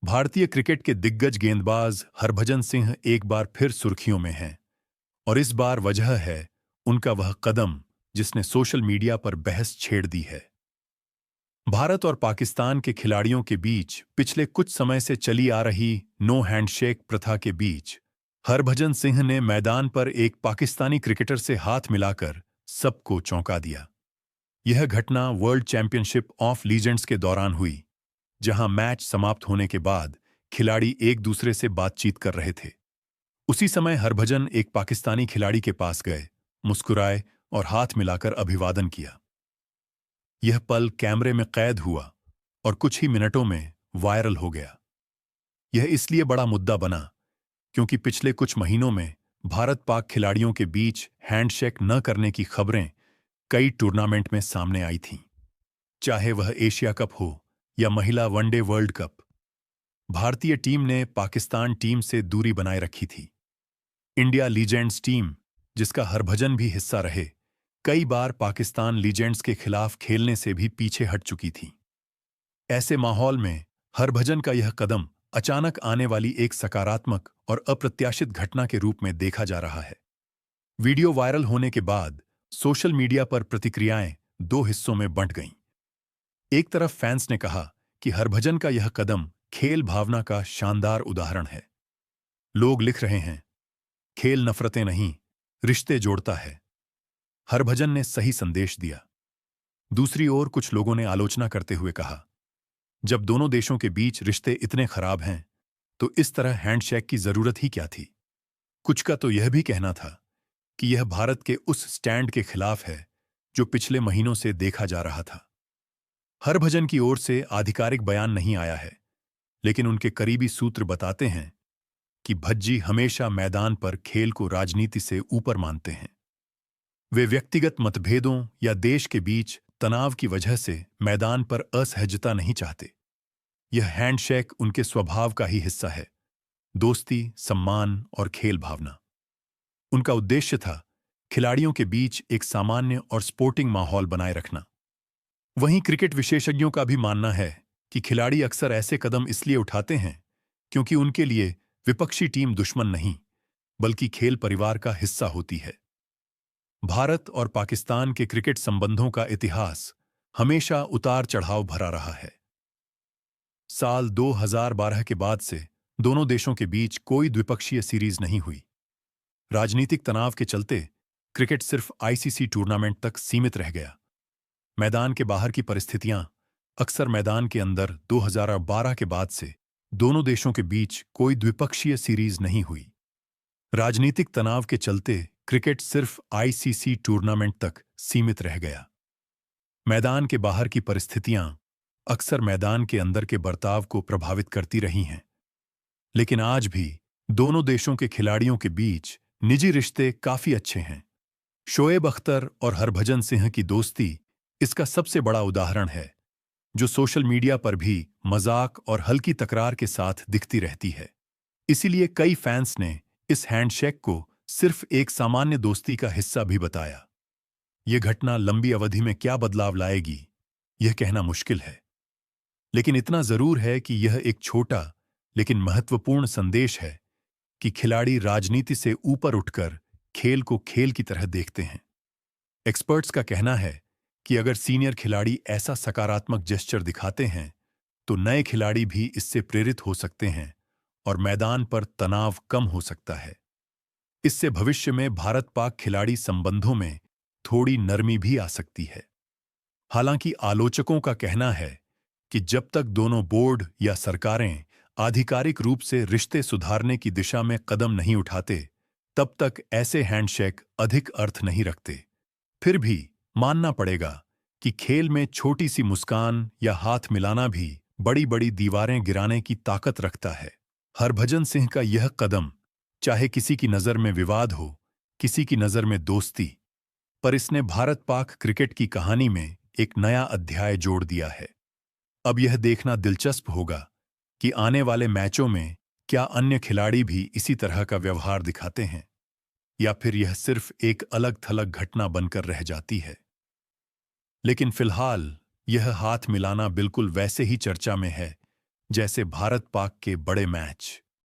भारतीय क्रिकेट के दिग्गज गेंदबाज हरभजन सिंह एक बार फिर सुर्खियों में हैं और इस बार वजह है उनका वह कदम जिसने सोशल मीडिया पर बहस छेड़ दी है। भारत और पाकिस्तान के खिलाड़ियों के बीच पिछले कुछ समय से चली आ रही नो हैंडशेक प्रथा के बीच हरभजन सिंह ने मैदान पर एक पाकिस्तानी क्रिकेटर से हाथ मिलाकर सबको चौंका दिया। यह घटना वर्ल्ड चैंपियनशिप ऑफ लीजेंड्स के दौरान हुई, जहां मैच समाप्त होने के बाद खिलाड़ी एक दूसरे से बातचीत कर रहे थे। उसी समय हरभजन एक पाकिस्तानी खिलाड़ी के पास गए, मुस्कुराए और हाथ मिलाकर अभिवादन किया। यह पल कैमरे में कैद हुआ और कुछ ही मिनटों में वायरल हो गया। यह इसलिए बड़ा मुद्दा बना क्योंकि पिछले कुछ महीनों में भारत पाक खिलाड़ियों के बीच हैंडशेक न करने की खबरें कई टूर्नामेंट में सामने आई थीं। चाहे वह एशिया कप हो या महिला वनडे वर्ल्ड कप, भारतीय टीम ने पाकिस्तान टीम से दूरी बनाए रखी थी। इंडिया लीजेंड्स टीम, जिसका हरभजन भी हिस्सा रहे, कई बार पाकिस्तान लीजेंड्स के खिलाफ खेलने से भी पीछे हट चुकी थी। ऐसे माहौल में हरभजन का यह कदम अचानक आने वाली एक सकारात्मक और अप्रत्याशित घटना के रूप में देखा जा रहा है। वीडियो वायरल होने के बाद सोशल मीडिया पर प्रतिक्रियाएं दो हिस्सों में बंट गईं। एक तरफ फैंस ने कहा कि हरभजन का यह कदम खेल भावना का शानदार उदाहरण है। लोग लिख रहे हैं, खेल नफरतें नहीं, रिश्ते जोड़ता है। हरभजन ने सही संदेश दिया। दूसरी ओर कुछ लोगों ने आलोचना करते हुए कहा, जब दोनों देशों के बीच रिश्ते इतने खराब हैं, तो इस तरह हैंडशेक की जरूरत ही क्या थी। कुछ का तो यह भी कहना था कि यह भारत के उस स्टैंड के खिलाफ है जो पिछले महीनों से देखा जा रहा था। हरभजन की ओर से आधिकारिक बयान नहीं आया है, लेकिन उनके करीबी सूत्र बताते हैं कि भज्जी हमेशा मैदान पर खेल को राजनीति से ऊपर मानते हैं। वे व्यक्तिगत मतभेदों या देश के बीच तनाव की वजह से मैदान पर असहजता नहीं चाहते। यह हैंडशेक उनके स्वभाव का ही हिस्सा है, दोस्ती, सम्मान और खेल भावना। उनका उद्देश्य था खिलाड़ियों के बीच एक सामान्य और स्पोर्टिंग माहौल बनाए रखना। वहीं क्रिकेट विशेषज्ञों का भी मानना है कि खिलाड़ी अक्सर ऐसे कदम इसलिए उठाते हैं क्योंकि उनके लिए विपक्षी टीम दुश्मन नहीं, बल्कि खेल परिवार का हिस्सा होती है। भारत और पाकिस्तान के क्रिकेट संबंधों का इतिहास हमेशा उतार चढ़ाव भरा रहा है। साल 2012 के बाद से दोनों देशों के बीच कोई द्विपक्षीय सीरीज नहीं हुई। राजनीतिक तनाव के चलते क्रिकेट सिर्फ आईसीसी टूर्नामेंट तक सीमित रह गया। मैदान के बाहर की परिस्थितियां अक्सर मैदान के अंदर 2012 के बाद से दोनों देशों के बीच कोई द्विपक्षीय सीरीज नहीं हुई। राजनीतिक तनाव के चलते क्रिकेट सिर्फ आईसीसी टूर्नामेंट तक सीमित रह गया। मैदान के बाहर की परिस्थितियां अक्सर मैदान के अंदर के बर्ताव को प्रभावित करती रही हैं। लेकिन आज भी दोनों देशों के खिलाड़ियों के बीच निजी रिश्ते काफी अच्छे हैं। शोएब अख्तर और हरभजन सिंह की दोस्ती इसका सबसे बड़ा उदाहरण है, जो सोशल मीडिया पर भी मजाक और हल्की तकरार के साथ दिखती रहती है। इसीलिए कई फैंस ने इस हैंडशेक को सिर्फ एक सामान्य दोस्ती का हिस्सा भी बताया। यह घटना लंबी अवधि में क्या बदलाव लाएगी, यह कहना मुश्किल है। लेकिन इतना जरूर है कि यह एक छोटा लेकिन महत्वपूर्ण संदेश है कि खिलाड़ी राजनीति से ऊपर उठकर खेल को खेल की तरह देखते हैं। एक्सपर्ट्स का कहना है कि अगर सीनियर खिलाड़ी ऐसा सकारात्मक जेस्चर दिखाते हैं, तो नए खिलाड़ी भी इससे प्रेरित हो सकते हैं और मैदान पर तनाव कम हो सकता है। इससे भविष्य में भारत पाक खिलाड़ी संबंधों में थोड़ी नरमी भी आ सकती है। हालांकि आलोचकों का कहना है कि जब तक दोनों बोर्ड या सरकारें आधिकारिक रूप से रिश्ते सुधारने की दिशा में कदम नहीं उठाते, तब तक ऐसे हैंडशेक अधिक अर्थ नहीं रखते। फिर भी मानना पड़ेगा कि खेल में छोटी सी मुस्कान या हाथ मिलाना भी बड़ी बड़ी दीवारें गिराने की ताकत रखता है। हरभजन सिंह का यह कदम, चाहे किसी की नज़र में विवाद हो, किसी की नज़र में दोस्ती, पर इसने भारत पाक क्रिकेट की कहानी में एक नया अध्याय जोड़ दिया है। अब यह देखना दिलचस्प होगा कि आने वाले मैचों में क्या अन्य खिलाड़ी भी इसी तरह का व्यवहार दिखाते हैं, या फिर यह सिर्फ एक अलग थलग घटना बनकर रह जाती है। लेकिन फिलहाल यह हाथ मिलाना बिल्कुल वैसे ही चर्चा में है जैसे भारत पाक के बड़े मैच।